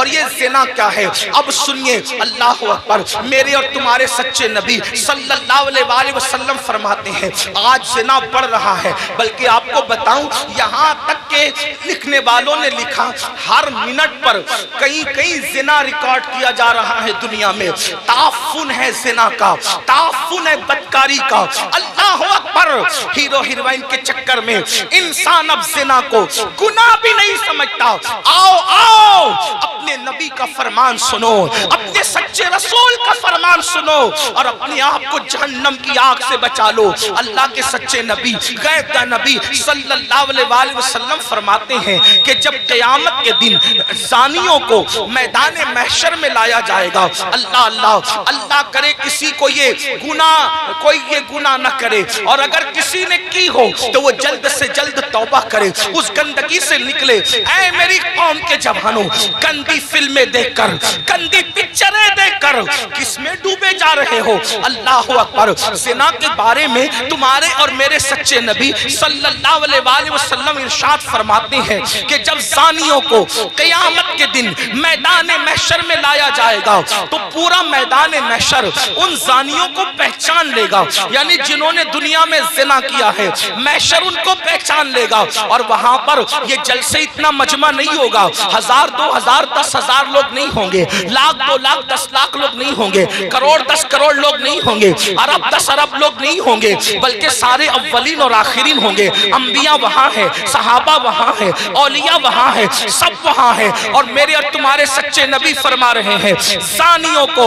اور یہ زنا کیا ہے؟ اب سنیے، اللہ اکبر، میرے اور تمہارے سچے نبی صلی اللہ علیہ وآلہ وسلم فرماتے ہیں آج زنا بڑھ رہا ہے، بلکہ آپ کو بتاؤں یہاں تک کہ لکھنے والوں نے لکھا ہر منٹ پر کئی زنا ریکارڈ کیا جا رہا ہے دنیا میں۔ تعفن ہے زنا کا، تعفن ہے بدکاری کا۔ اللہ اکبر، ہیرو ہیروئن کے چکر میں انسان اب زنا کو گناہ بھی نہیں سمجھتا۔ آؤ آؤ اپنے نبی کا فرمان سنو، اپنے سچے رسول کا فرمان سنو اور اپنے آپ کو جہنم کی آگ سے بچا لو۔ اللہ کے سچے نبی، غیب کا نبی صلی اللہ علیہ وآلہ وسلم فرماتے ہیں کہ جب قیامت کے دن زانیوں کو میدان محشر میں لایا جائے گا، اللہ کرے کسی کو یہ گناہ نہ کرے، اور اگر کسی نے کی ہو تو وہ جلد سے جلد توبہ کرے، اس گندگی سے نکلے۔ اے میری قوم کے جوانوں، گندی فلمیں دیکھ کر، گندی پکچریں دیکھ کر کس میں ڈوبے جا رہے ہو؟ اللہ اکبر، زنا کے بارے میں تمہارے اور میرے سچے نبی صلی اللہ علیہ وآلہ وسلم ارشاد فرماتے ہیں کہ جب زانیوں کو قیامت کے دن میدان محشر میں لایا جائے گا تو پورا میدان محشر ان زانیوں کو پہچان لے گا، یعنی جنہوں نے دنیا میں زنا کیا ہے محشر ان کو پہچان لے گا، اور وہاں پر یہ جلسے اتنا مجمع نہیں ہوگا، 1000 2000 10,000 لوگ نہیں ہوں گے، 1,00,000 2,00,000 10,00,000 لوگ نہیں ہوں گے، کروڑ 10 کروڑ لوگ نہیں ہوں گے، ارب 10 ارب لوگ نہیں ہوں گے، بلکہ سارے اولین اور آخرین ہوں گے۔ انبیاء وہاں ہیں، صحابہ وہاں ہیں، اولیاء وہاں ہیں، سب وہاں ہیں، اور میرے اور تمہارے سچے نبی فرما رہے ہیں زانیوں کو،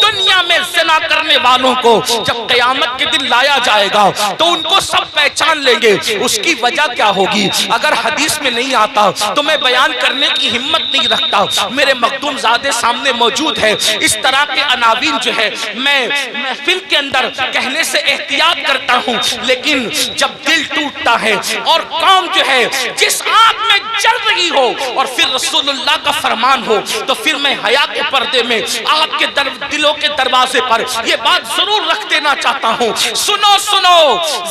دنیا میں زنا کرنے والوں کو جب قیامت کے دن لایا جائے گا تو ان کو سب پہچان لیں گے۔ اس کی وجہ کیا ہوگی؟ اگر حدیث میں نہیں آتا تو میں بیان کرنے کی ہمت نہیں رکھتا، میرے مخدوم زادے سامنے موجود ہے۔ اس طرح کے عناوین جو ہے میں محفل کے اندر کہنے سے احتیاط کرتا ہوں، لیکن جب دل ٹوٹتا ہے اور قوم جو ہے جس آگ میں جل رہی ہو اور پھر رسول اللہ کا فرمان ہو، تو پھر میں حیا کے پردے میں آپ کے دلوں کے دروازے پر یہ بات ضرور رکھ دینا چاہتا ہوں، سنو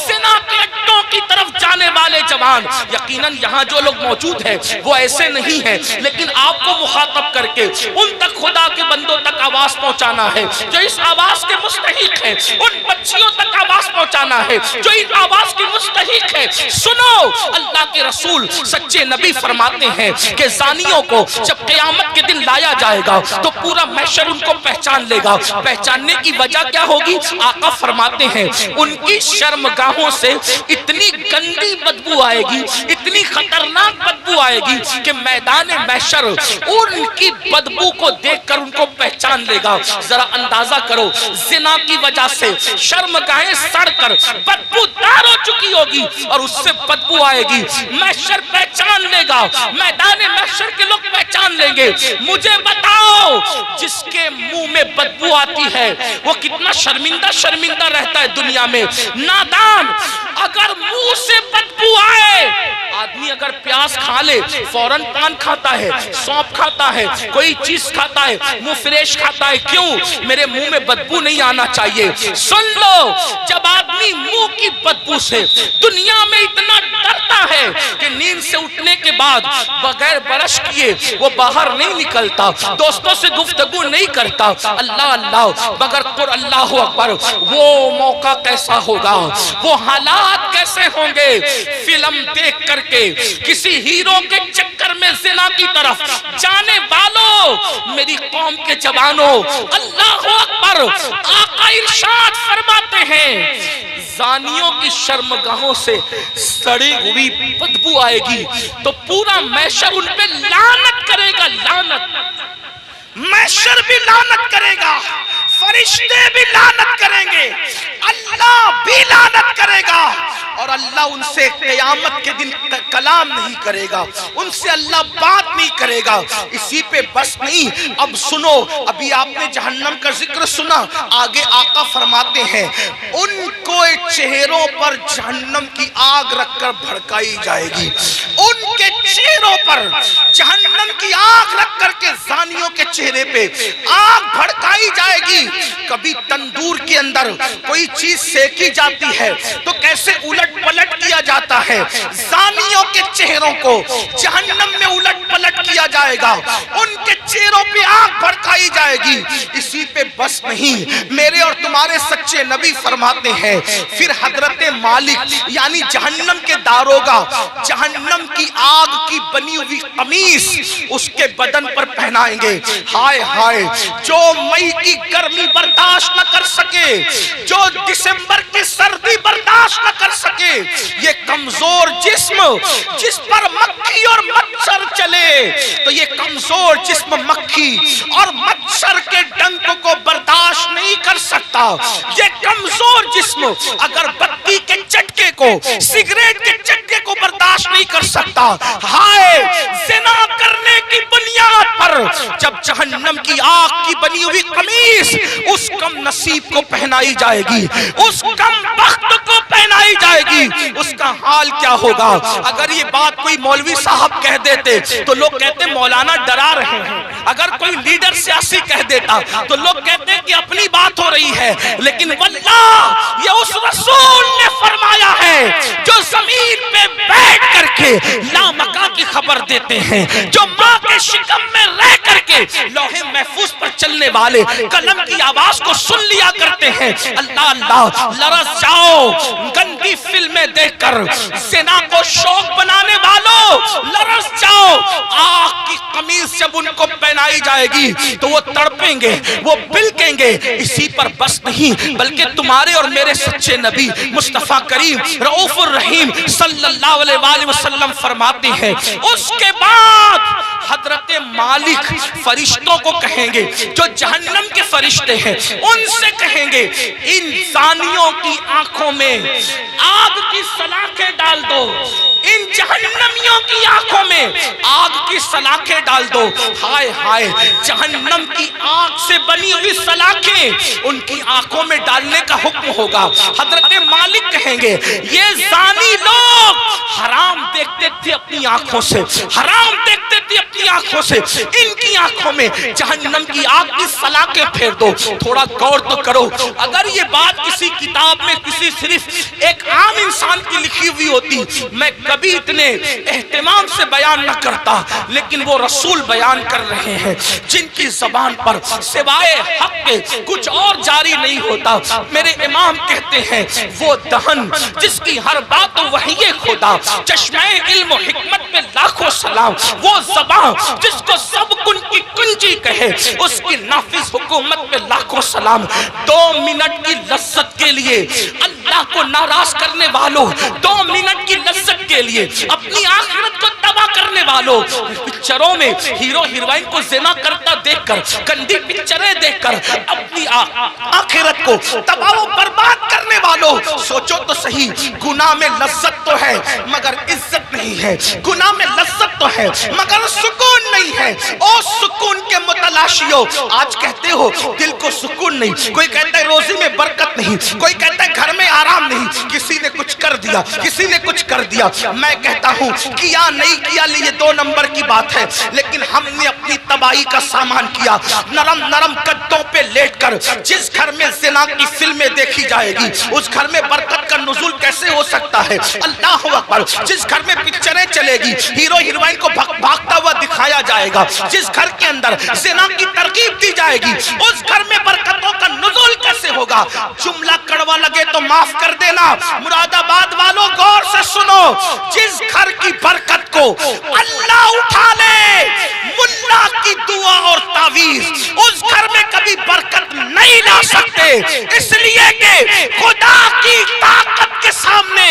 زنا کے اڈوں کی طرف جانے والے جوان، یقیناً یہاں جو لوگ موجود ہیں وہ ایسے نہیں ہیں، لیکن آپ کو مخاطب کر کے ان تک خدا کے بندوں تک آواز پہنچانا ہے جو اس آواز کے مستحق ہیں، ان بچیوں تک آواز پہنچانا ہے جو اس آواز کی مستحق ہے۔ سنو، اللہ کے رسول سچے نبی فرماتے ہیں کہ زانیوں کو جب قیامت کے دن لایا جائے گا تو پورا محشر ان کو پہچان لے گا۔ پہچاننے کی وجہ کیا ہوگی؟ آقا فرماتے ہیں ان کی شرمگاہوں سے اتنی گندی بدبو آئے گی، اتنی خطرناک بدبو آئے گی کہ میدان محشر ان کی بدبو کو دیکھ کر ان کو پہچان لے گا۔ ذرا اندازہ کرو، زنا کی وجہ سے شرمگاہیں سڑ کر بدبو دار ہو چکی ہوگی اور اس سے بدبو آئے گی، محشر پہچان لے گا، میدان محشر کے لوگ پہچان لیں گے۔ مجھے بتاؤ جس کے منہ میں بدبو آتی ہے وہ کتنا شرمندہ رہتا ہے دنیا میں۔ نادان، اگر منہ سے بدبو آئے، آدمی اگر پیاز کھا لے فوراً پان کھاتا ہے، سونپ کھاتا ہے، کوئی چیز کھاتا ہے، منہ فریش کھاتا ہے، کیوں؟ میرے منہ میں بدبو نہیں آنا چاہیے۔ سن لو، جب آدمی منہ کی بدبو سے دنیا میں اتنا ڈرتا ہے کہ نیند سے اٹھنے کے بعد بغیر برش کیے وہ باہر نہیں نکلتا، دوستوں سے گفتگو نہیں کرتا، اللہ مگر قر اللہ اکبر، وہ موقع کیسا ہوگا، وہ حالات کیسے ہوں گے؟ فلم دیکھ کر کے کسی ہیرو کے چکر میں زنا کی طرف جانے والوں، میری قوم کے جوانوں، اللہ اکبر، آقا ارشاد فرماتے ہیں زانیوں کی شرمگاہوں سے سڑی ہوئی بدبو آئے گی تو پورا محشر ان پہ لعنت کرے گا، لعنت، محشر بھی لعنت کرے گا، فرشتے بھی لعنت کریں گے، اللہ بھی لعنت کرے گا، اور اللہ ان سے قیامت کے دن کلام نہیں کرے گا، ان سے اللہ بات نہیں کرے گا۔ اسی پہ بس نہیں، اب سنو، ابھی آپ نے جہنم کا ذکر سنا، آگے آقا فرماتے ہیں ان کو چہروں پر جہنم کی آگ رکھ کر بھڑکائی جائے گی، ان کے چہروں پر جہنم کی آگ رکھ کر کے زانیوں کے چہرے پہ آگ بھڑکائی جائے گی۔ کبھی تندور کے اندر کوئی چیز سیکی جاتی ہے تو کیسے الٹ پلٹ کیا جاتا ہے، زانیوں کے چہروں کو جہنم میں الٹ پلٹ کیا جائے گا، ان کے چہروں پھیلائی جائے گی۔ اسی پہ بس نہیں، میرے اور تمہارے سچے نبی فرماتے ہیں پھر حضرت مالک یعنی جہنم کے داروغہ جہنم کی آگ کی بنی ہوئی قمیص اس کے بدن پر پہنائیں گے۔ ہائے ہائے، جو مئی کی گرمی برداشت نہ کر سکے، جو دسمبر کی سردی برداشت نہ کر سکے، یہ کمزور جسم جس پر مکھی اور مچھر چلے تو یہ کمزور جسم مکھی اور مچھر کے ڈنک کو برداشت نہیں کر سکتا۔ یہ کمزور جسم اگر بتی کے چٹکے کو، سگریٹ کے چٹکے کو برداشت نہیں کر سکتا۔ ہائے، زنا کرنے کی بنیاد پر جب جہنم کی آگ کی بنی ہوئی قمیص اس کم نصیب کو پہنائی جائے گی، اس کم بخت کو پہنائی جائے گی، اس کا حال کیا ہوگا؟ اگر یہ بات کوئی مولوی صاحب کہہ دیتے تو لوگ کہتے مولانا ڈرا رہے ہیں، اگر کوئی لیڈر سیاسی کہہ دیتا تو لوگ کہتے کہ اپنی بات ہو رہی ہے، لیکن واللہ یہ اس رسول نے فرمایا ہے جو زمین پہ بیٹھ کر کے لامکاں کی خبر دیتے ہیں، جو ماں کے شکم میں رہ کر کے لوح محفوظ پر چلنے والے قلم کی آواز کو سن لیا کرتے ہیں۔ اللہ اللہ، لرز جاؤ گندی فلمیں دیکھ کر، زنا کو شوق بنانے والوں لرز جاؤ، آگ کی قمیص جب ان کو پہنائی جائے گی تو وہ تڑپیں گے، وہ بلکیں گے۔ اسی پر بس نہیں بلکہ تمہارے اور میرے سچے نبی مصطفیٰ کریم رؤوف الرحیم صلی اللہ علیہ وآلہ وسلم فرماتے ہیں اس کے بعد حضرت مالک فرشتوں کو کہیں گے جو جہنم کے فرشتے ہیں، ان سے کہیں گے ان زانیوں کی آنکھوں میں آگ کی سلاخیں ڈال دو، ان جہنمیوں کی آنکھوں میں آگ کی سلاخیں ڈال دو۔ ہائے ہائے، جہنم کی آگ سے بنی ہوئی سلاخیں ان کی آنکھوں میں ڈالنے کا حکم ہوگا۔ حضرت مالک کہیں گے یہ زانی لوگ حرام دیکھتے تھے اپنی آنکھوں سے، حرام دیکھتے تھے اپنی آنکھوں سے، ان کی آنکھوں میں جہنم کی آگ کی سلاخیں پھیر دو۔ تھوڑا غور تو کرو، اگر یہ بات کسی کتاب میں کسی صرف ایک عام انسان کی لکھی ہوئی ہوتی میں کبھی اتنے اہتمام سے بیان نہ کرتا، لیکن وہ رسول بیان کر رہے ہیں جن کی زبان پر سوائے حق کے کچھ اور جاری نہیں ہوتا۔ میرے امام کہتے ہیں وہ دہن جس کی ہر بات وحی خدا، چشمہ علم و حکمت میں لاکھوں سلام، وہ زبان جس کو سب کن کی کنجی کہے اس کی نافذ حکومت میں لاکھوں سلام۔ 2 منٹ کی لذت کے لیے اللہ کو ناراض کرنے والوں، 2 منٹ کی لذت کے لیے اپنی آخرت کو تباہ کرنے والوں، پکچروں میں ہیرو ہیروئن کو زنا کرتا دیکھ کر، گندی پکچریں دیکھ کر اپنی آخرت کو تباہ و برباد کرنے والوں، سوچو تو صحیح، گناہ میں لذت تو ہے مگر عزت نہیں ہے، گناہ میں لذت تو ہے مگر سکون نہیں ہے۔ او سکون کے متلاشیوں، آج کہتے ہو دل کو سکون نہیں، کوئی کہتا ہے روزی میں برکت نہیں، کوئی کہتا ہے گھر میں آرام نہیں، کسی نے کچھ کر دیا، کسی نے کچھ کر دیا۔ میں کہتا ہوں کیا نہیں کیا یہ 2 نمبر کی بات ہے، لیکن ہم نے اپنی تباہی کا سامان کیا۔ نرم نرم گدوں پہ لیٹ کر جس گھر میں زنا کی فلمیں دیکھی جائے گی اس گھر میں برکت کا نزول کیسے ہو سکتا ہے؟ اللہ اکبر، جس گھر میں پکچریں چلے گی، ہیرو ہیروئن کو بھاگتا ہوا دکھایا جائے گا، جس گھر کے اندر زنا کی ترغیب دی جائے گی اس گھر میں برکتوں کا نزول کیسے ہوگا؟ جملہ کڑوا لگے تو معاف کر دینا، مراد آباد والوں غور سے سنو، جس گھر کی برکت کو اللہ اٹھا لے ملا کی دعا اور تعویذ، اس گھر میں کبھی برکت نہیں لا سکتے، اس لیے کہ خدا کی طاقت کے سامنے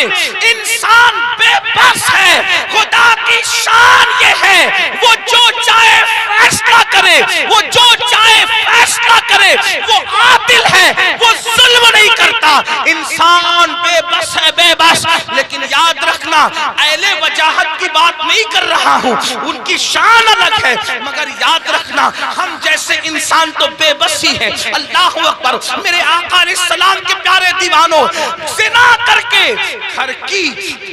انسان بے بس ہے۔ خدا کی شان یہ ہے وہ جو چاہے فیصلہ کرے، وہ جو چاہے فیصلہ کرے، وہ عادل ہے، وہ ظلم نہیں کرتا۔ انسان بے بس ہے، بے بس، لیکن یاد رکھنا اہل وجاہت کی بات نہیں کر رہا ہوں، ان کی شان الگ ہے، مگر یاد رکھنا ہم جیسے انسان تو بے بس ہی ہیں۔ اللہ اکبر، میرے آقا علیہ السلام کے پیارے دیوانوں، زنا کر کے گھر کی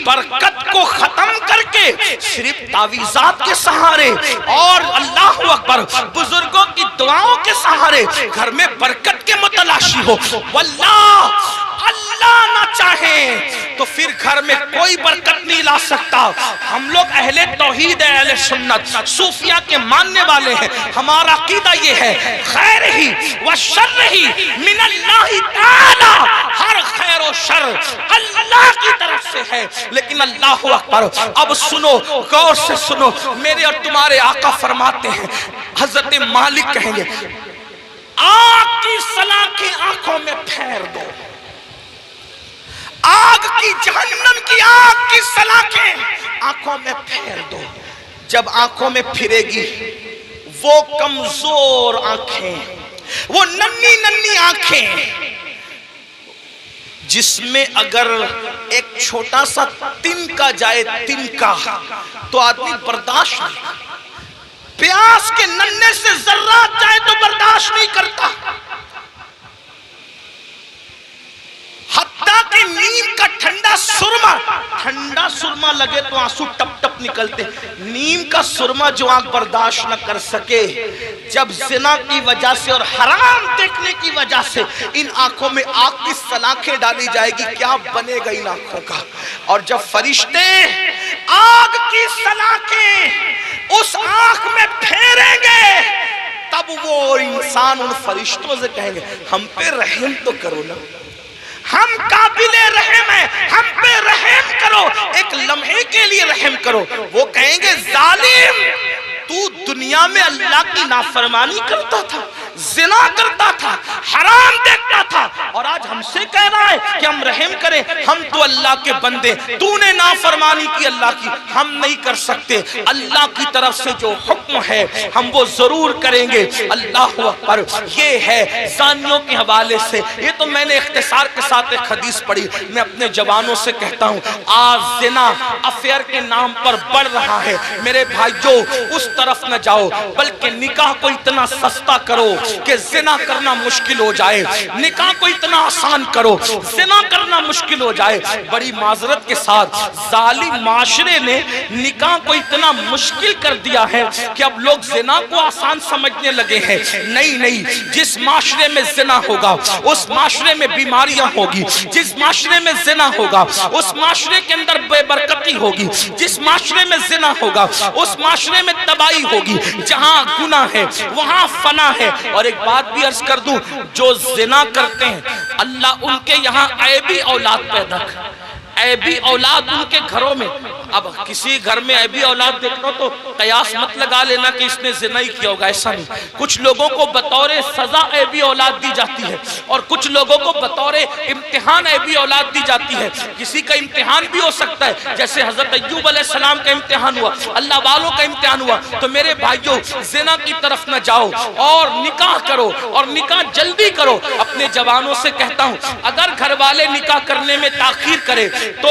برکت کو ختم کر کے صرف تعویذات کے سہارے اور اللہ اکبر بزرگوں کی دعاؤں کے سہارے گھر میں برکت کے متلاشی ہو، واللہ اللہ نہ چاہیں تو پھر گھر میں کوئی برکت نہیں لا سکتا۔ ہم لوگ اہل توحید ہیں، اہل سنت، صوفیہ کے ماننے والے ہیں۔ ہمارا عقیدہ یہ ہے خیر ہی و شر ہی من اللہ تعالی، ہر خیر و شر اللہ کی طرف سے ہے۔ لیکن اللہ اکبر، اب سنو، غور سے سنو، میرے اور تمہارے آقا فرماتے ہیں، حضرت مالک کہیں گے آگ کی سلاخیں آنکھوں میں پھیر دو، آگ کی، جہنم کی آگ کی سلاخیں آنکھوں میں پھیر دو۔ جب آنکھوں میں پھرے گی وہ کمزور آنکھیں، وہ ننھی ننھی آنکھیں جس میں اگر ایک چھوٹا سا تنکا جائے، تنکا، تو آدمی برداشت نہیں، پیاس کے ننھے سے ذرات جائے تو برداشت نہیں کرتا، حتیٰ کہ نیم کا ٹھنڈا سرما لگے تو آنسو ٹپ ٹپ نکلتے۔ نیم کا سرما جو آنکھ برداشت نہ کر سکے، جب زنا کی وجہ سے اور حرام دیکھنے کی وجہ سے ان آنکھوں میں آگ کی سلاخیں ڈالی جائے گی، کیا بنے گا ان آنکھوں کا؟ اور جب فرشتے آگ کی سلاخیں اس آنکھ میں پھیریں گے، تب وہ انسان ان فرشتوں سے کہیں گے ہم پہ رحم تو کرو نا، ہم قابل رحم ہیں، ہم پہ رحم کرو، ایک لمحے کے لیے رحم کرو۔ وہ کہیں گے ظالم، تو دنیا میں اللہ کی نافرمانی کرتا تھا، زنا کرتا تھا، حرام دیکھتا تھا، اور آج ہم سے کہہ رہا ہے کہ ہم رحم کریں، ہم تو اللہ کے بندے، تو نے نافرمانی کی اللہ کی، ہم نہیں کر سکتے۔ اللہ کی طرف سے جو حکم ہے ہم وہ ضرور کریں گے۔ اللہ اکبر، یہ ہے زانیوں کے حوالے سے۔ یہ تو میں نے اختصار کے ساتھ ایک حدیث پڑھی، میں اپنے جوانوں سے کہتا ہوں آج زنا افیئر کے نام پر بڑھ رہا ہے۔ میرے بھائیو، اس طرف نہ جاؤ، بلکہ نکاح کو اتنا سستا کرو کہ زنا کرنا مشکل ہو جائے، نکاح کو اتنا آسان کرو زنا کرنا مشکل ہو جائے۔ بڑی معذرت کے ساتھ ظالم معاشرے نے نکاح کو اتنا مشکل کر دیا ہے کہ اب لوگ زنا کو آسان سمجھنے لگے ہیں۔ نہیں، جس معاشرے میں زنا ہوگا اس معاشرے میں بیماریاں ہوگی، جس معاشرے میں زنا ہوگا اس معاشرے کے اندر بے برکتی ہوگی، جس معاشرے میں زنا ہوگا اس معاشرے میں تباہی ہوگی۔ جہاں گناہ ہے وہاں فنا ہے۔ اور ایک بات بھی عرض کر دوں، جو زنا کرتے ہیں اللہ ان کے یہاں عیبی اولاد پیدا کر، عیبی اولاد ان کے گھروں میں۔ اب کسی گھر میں عیبی اولاد دیکھنا تو قیاس مت لگا لینا کہ اس نے زنا ہی کیا ہوگا، ایسا نہیں۔ کچھ لوگوں کو بطور سزا عیبی اولاد دی جاتی ہے اور کچھ لوگوں کو بطور امتحان عیبی اولاد دی جاتی ہے۔ کسی کا امتحان بھی ہو سکتا ہے، جیسے حضرت ایوب علیہ السلام کا امتحان ہوا، اللہ والوں کا امتحان ہوا۔ تو میرے بھائیوں، زنا کی طرف نہ جاؤ اور نکاح کرو، اور نکاح جلدی کرو۔ اپنے جوانوں سے کہتا ہوں اگر گھر والے نکاح کرنے میں تاخیر کرے تو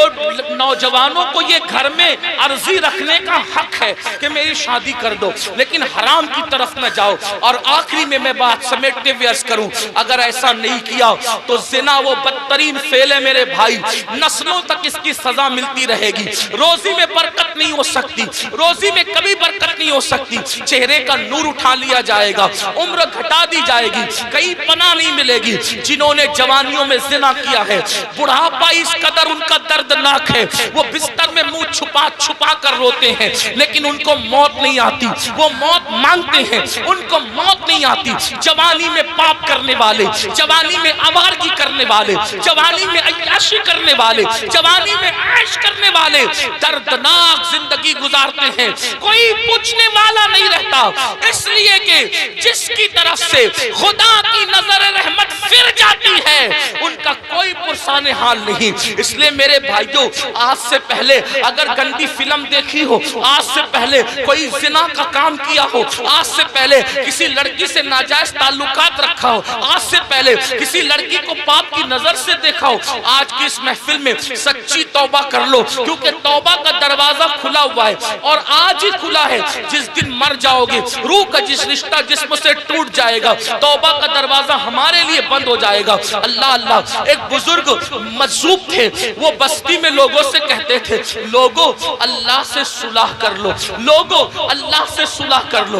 نوجوانوں کو یہ گھر میں عرضی رکھنے کا حق ہے کہ میری شادی کر دو، لیکن حرام کی طرف نہ جاؤ۔ اور آخری میں بات سمیٹتے ہوئے عرض کروں، اگر ایسا نہیں کیا تو زنا وہ بدترین فعل ہے میرے بھائی، نسلوں تک اس کی سزا ملتی رہے گی۔ روزی میں برکت نہیں ہو سکتی، روزی میں کبھی برکت نہیں ہو سکتی، چہرے کا نور اٹھا لیا جائے گا، عمر گھٹا دی جائے گی، کہیں پناہ نہیں ملے گی۔ جنہوں نے جوانیوں میں زنا کیا ہے، بڑھاپا اس قدر ان کا دردناک ہے، وہ بستر میں منہ چھپا چھپا کر روتے ہیں، لیکن ان کو موت نہیں آتی، وہ موت مانگتے ہیں، ان کو موت نہیں آتی۔ جوانی میں پاپ کرنے والے، جوانی میں آوارگی کرنے والے، جوانی میں عیاشی کرنے والے، جوانی میں عیش کرنے والے دردناک زندگی گزارتے ہیں، کوئی پوچھنے والا نہیں رہتا، اس لیے کہ جس کی طرف سے خدا کی نظر رحمت پھر جاتی ہے ان کا کوئی پرسان حال نہیں۔ اس لیے میرے بھائیوں، آج سے پہلے اگر گندی فلم دیکھی ہو، آج سے پہلے کوئی زنا کا کام کیا ہو، آج سے پہلے کسی لڑکی سے ناجائز تعلقات رکھا ہو، آج سے پہلے کسی لڑکی کو پاپ کی نظر سے دیکھا ہو، آج کی اس محفل میں سچی توبہ کر لو، کیونکہ توبہ کا دروازہ کھلا ہوا ہے اور آج ہی کھلا ہے۔ جس دن مر جاؤ گے، روح کا جس رشتہ جسم سے ٹوٹ جائے گا، توبہ کا دروازہ ہمارے لیے بند ہو جائے گا۔ اللہ، ایک بزرگ مجذوب تھے، وہ بستی میں لوگوں سے کہتے تھے لوگوں اللہ سے صلح کر لو، لوگوں اللہ سے صلح کر لو،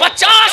50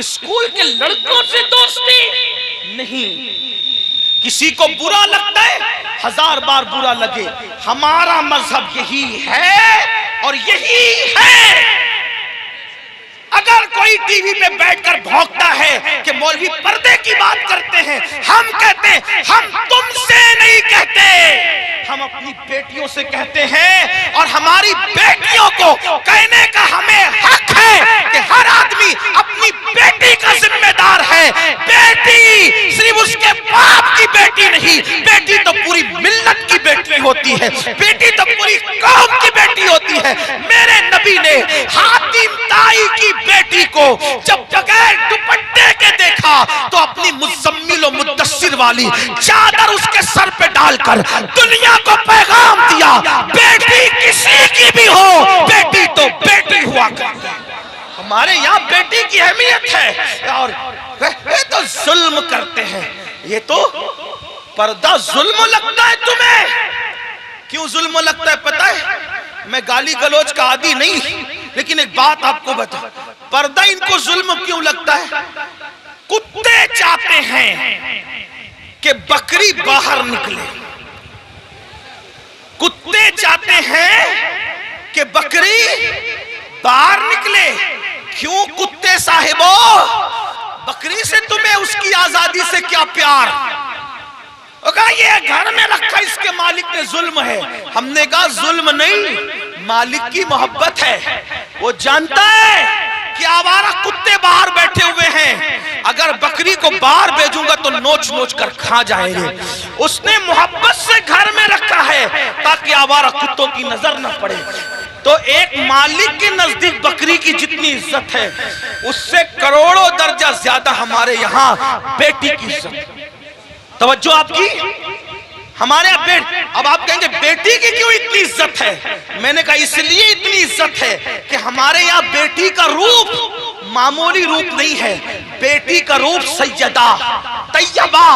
اسکول کے لڑکوں سے دوستی نہیں. کسی کو برا لگتا ہے 1000 بار برا لگے، ہمارا مذہب یہی ہے اور یہی ہے. اگر کوئی ٹی وی پہ بیٹھ کر بھونکتا ہے کہ مولوی پردے کی بات کرتے ہیں، ہم کہتے ہیں ہم تم سے نہیں کہتے، ہم اپنی بیٹیوں سے کہتے ہیں، اور ہماری بیٹیوں کو کہنے کا ہمیں حق ہے کہ ہر آدمی اپنی بیٹی کا ذمہ دار ہے. بیٹی صرف اس کے باپ کی بیٹی نہیں، بیٹی تو پوری ملت کی بیٹی ہوتی ہے، بیٹی تو پوری قوم کی بیٹی ہوتی ہے. میرے نبی نے حاتم طائی کی بیٹی کو جب بغیر دوپٹے کے دیکھا تو اپنی مزمل و مدثر والی چادر اس کے سر پہ ڈال کر دنیا کو پیغام دیا، بیٹی کسی کی بھی ہو، بیٹی تو بیٹی ہوا کرتی ہے. ہمارے یہاں بیٹی کی اہمیت ہے، اور یہ تو ظلم کرتے ہیں. یہ تو پردہ ظلم لگتا ہے تمہیں. کیوں ظلم لگتا ہے پتہ ہے؟ میں گالی گلوچ کا عادی نہیں، لیکن ایک بات آپ کو بتا، پردہ ان کو ظلم کیوں لگتا ہے؟ کتے چاہتے ہیں کہ بکری باہر نکلے، کتے چاہتے ہیں کہ بکری باہر نکلے. کیوں کتے صاحبو؟ بکری سے تمہیں اس کی آزادی سے کیا پیار؟ کہا یہ گھر میں رکھا اس کے مالک نے ظلم ہے. ہم نے کہا ظلم نہیں، مالک کی محبت ہے. وہ جانتا ہے کہ آوارہ کتے باہر بیٹھے ہوئے ہیں، اگر بکری کو باہر بھیجوں گا تو نوچ نوچ کر کھا جائیں گے. اس نے محبت سے گھر میں رکھا ہے تاکہ آوارہ کتوں کی نظر نہ پڑے. تو ایک مالک کے نزدیک بکری کی جتنی عزت ہے اس سے کروڑوں درجہ زیادہ ہمارے یہاں بیٹی کی عزت. توجہ آپ کی. ہمارے اب آپ کہیں گے بیٹی کی کیوں اتنی عزت ہے؟ میں نے کہا اس لیے اتنی عزت ہے کہ ہمارے یہاں بیٹی کا روپ معمولی روپ نہیں ہے، بیٹی کا روپ سیدہ طیبہ